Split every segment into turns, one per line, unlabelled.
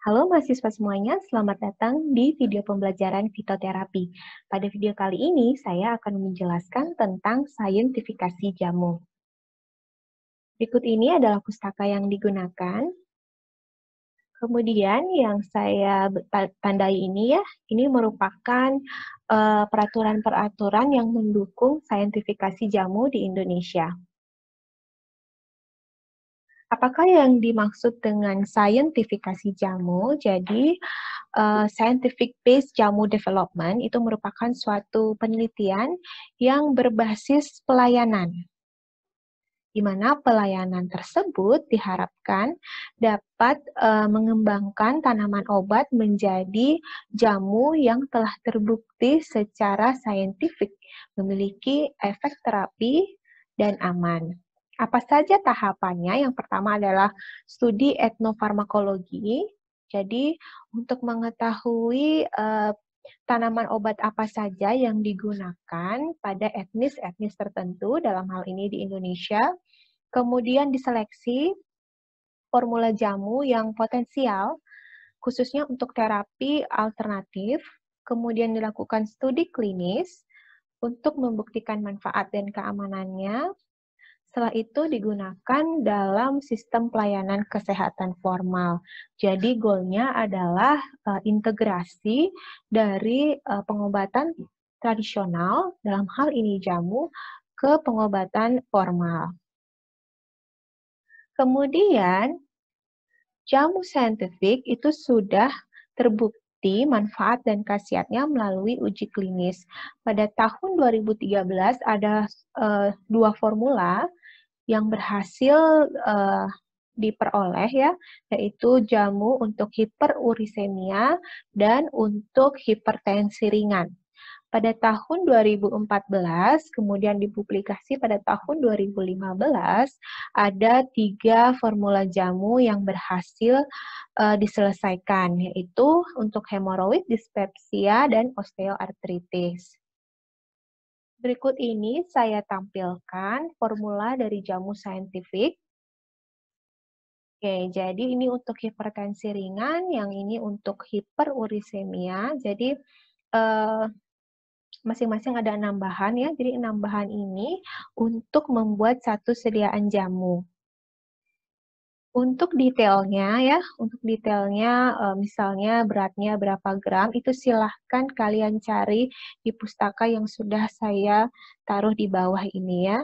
Halo mahasiswa semuanya, selamat datang di video pembelajaran fitoterapi. Pada video kali ini, saya akan menjelaskan tentang saintifikasi jamu. Berikut ini adalah pustaka yang digunakan. Kemudian yang saya tandai ini ya, ini merupakan peraturan-peraturan yang mendukung saintifikasi jamu di Indonesia. Apakah yang dimaksud dengan saintifikasi jamu? Jadi, scientific based jamu development itu merupakan suatu penelitian yang berbasis pelayanan, di mana pelayanan tersebut diharapkan dapat mengembangkan tanaman obat menjadi jamu yang telah terbukti secara saintifik, memiliki efek terapi dan aman. Apa saja tahapannya? Yang pertama adalah studi etnofarmakologi. Jadi, untuk mengetahui tanaman obat apa saja yang digunakan pada etnis-etnis tertentu, dalam hal ini di Indonesia, kemudian diseleksi formula jamu yang potensial, khususnya untuk terapi alternatif, kemudian dilakukan studi klinis untuk membuktikan manfaat dan keamanannya. Setelah itu digunakan dalam sistem pelayanan kesehatan formal. Jadi goalnya adalah integrasi dari pengobatan tradisional, dalam hal ini jamu, ke pengobatan formal. Kemudian, jamu saintifik itu sudah terbukti manfaat dan khasiatnya melalui uji klinis. Pada tahun 2013 ada dua formula yang berhasil diperoleh ya, yaitu jamu untuk hiperurisemia dan untuk hipertensi ringan. Pada tahun 2014, kemudian dipublikasi pada tahun 2015, ada 3 formula jamu yang berhasil diselesaikan, yaitu untuk hemoroid, dispepsia, dan osteoartritis. Berikut ini saya tampilkan formula dari jamu saintifik. Oke, jadi ini untuk hipertensi ringan, yang ini untuk hiperurisemia. Jadi masing-masing ada 6 bahan ya. Jadi 6 bahan ini untuk membuat satu sediaan jamu. Untuk detailnya ya, misalnya beratnya berapa gram, itu silahkan kalian cari di pustaka yang sudah saya taruh di bawah ini ya.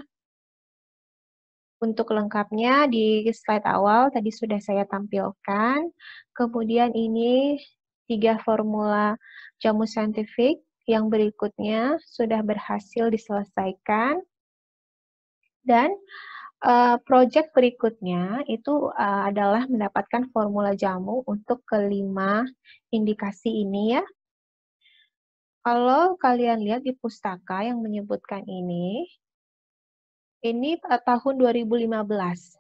Untuk lengkapnya di slide awal tadi sudah saya tampilkan. Kemudian ini 3 formula jamu saintifik yang berikutnya sudah berhasil diselesaikan. Dan proyek berikutnya itu adalah mendapatkan formula jamu untuk kelima indikasi ini ya. Kalau kalian lihat di pustaka yang menyebutkan ini tahun 2015,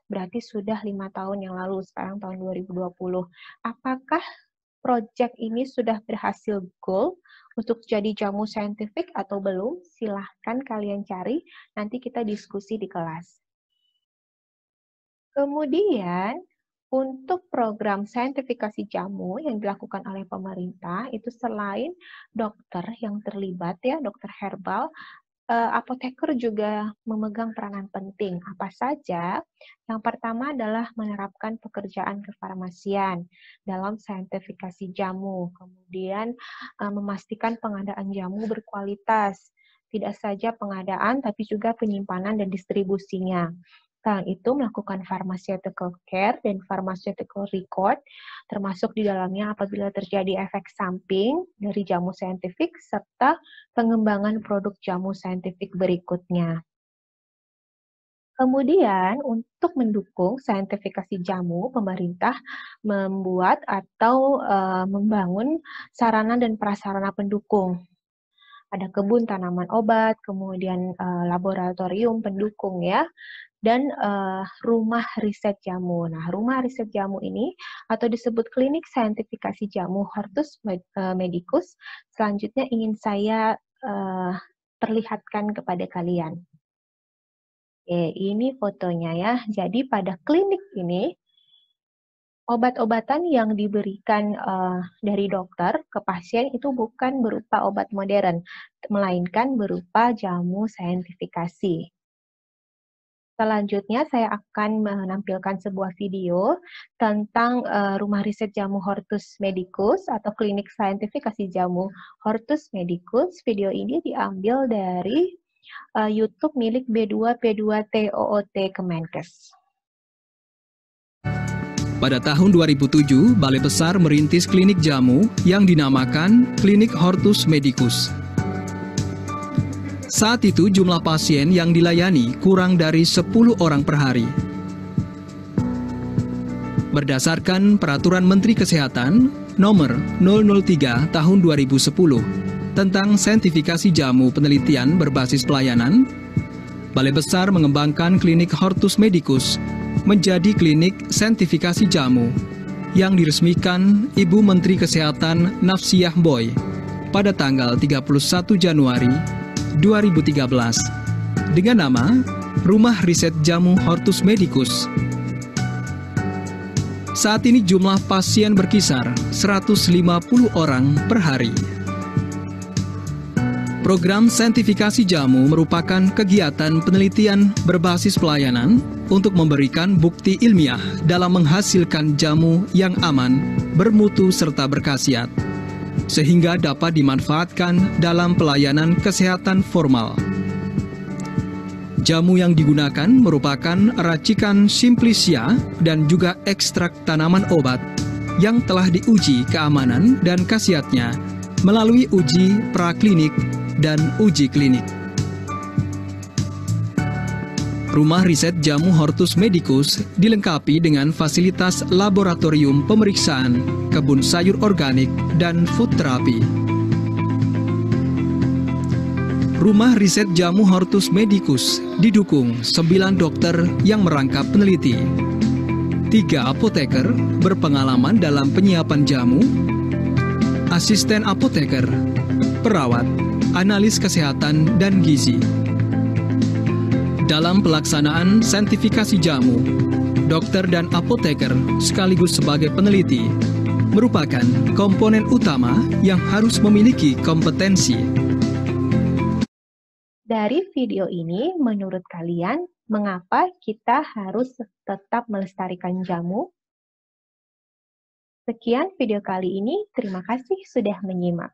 berarti sudah 5 tahun yang lalu, sekarang tahun 2020. Apakah proyek ini sudah berhasil goal untuk jadi jamu saintifik atau belum? Silahkan kalian cari, nanti kita diskusi di kelas. Kemudian, untuk program saintifikasi jamu yang dilakukan oleh pemerintah, itu selain dokter yang terlibat ya, dokter herbal, apoteker juga memegang peranan penting. Apa saja? Yang pertama adalah menerapkan pekerjaan kefarmasian dalam saintifikasi jamu. Kemudian memastikan pengadaan jamu berkualitas. Tidak saja pengadaan, tapi juga penyimpanan dan distribusinya. Selain itu, melakukan pharmaceutical care dan pharmaceutical record, termasuk di dalamnya apabila terjadi efek samping dari jamu saintifik, serta pengembangan produk jamu saintifik berikutnya. Kemudian, untuk mendukung saintifikasi jamu, pemerintah membuat atau membangun sarana dan prasarana pendukung. Ada kebun tanaman obat, kemudian laboratorium pendukung ya, dan rumah riset jamu. Nah, rumah riset jamu ini atau disebut klinik saintifikasi jamu Hortus Medicus, selanjutnya ingin saya perlihatkan kepada kalian. Oke, ini fotonya ya. Jadi pada klinik ini Obat-obatan yang diberikan dari dokter ke pasien itu bukan berupa obat modern, melainkan berupa jamu saintifikasi. Selanjutnya saya akan menampilkan sebuah video tentang Rumah Riset Jamu Hortus Medicus atau Klinik Saintifikasi Jamu Hortus Medicus. Video ini diambil dari YouTube milik B2P2TOOT Kemenkes.
Pada tahun 2007, Balai Besar merintis klinik jamu yang dinamakan Klinik Hortus Medicus. Saat itu jumlah pasien yang dilayani kurang dari 10 orang per hari. Berdasarkan Peraturan Menteri Kesehatan Nomor 003 Tahun 2010 tentang Saintifikasi Jamu Penelitian Berbasis Pelayanan, Balai Besar mengembangkan Klinik Hortus Medicus menjadi klinik saintifikasi jamu yang diresmikan Ibu Menteri Kesehatan Nafsiyah Boy pada tanggal 31 Januari 2013 dengan nama Rumah Riset Jamu Hortus Medicus. Saat ini jumlah pasien berkisar 150 orang per hari. Program saintifikasi jamu merupakan kegiatan penelitian berbasis pelayanan untuk memberikan bukti ilmiah dalam menghasilkan jamu yang aman, bermutu serta berkhasiat, sehingga dapat dimanfaatkan dalam pelayanan kesehatan formal. Jamu yang digunakan merupakan racikan Simplicia dan juga ekstrak tanaman obat yang telah diuji keamanan dan khasiatnya melalui uji praklinik dan uji klinik. Rumah Riset Jamu Hortus Medicus dilengkapi dengan fasilitas laboratorium pemeriksaan, kebun sayur organik, dan food terapi. Rumah Riset Jamu Hortus Medicus didukung 9 dokter yang merangkap peneliti, 3 apoteker berpengalaman dalam penyiapan jamu, asisten apoteker, perawat, analis kesehatan, dan gizi. Dalam pelaksanaan saintifikasi jamu, dokter dan apoteker sekaligus sebagai peneliti merupakan komponen utama yang harus memiliki kompetensi.
Dari video ini, menurut kalian, mengapa kita harus tetap melestarikan jamu? Sekian video kali ini, terima kasih sudah menyimak.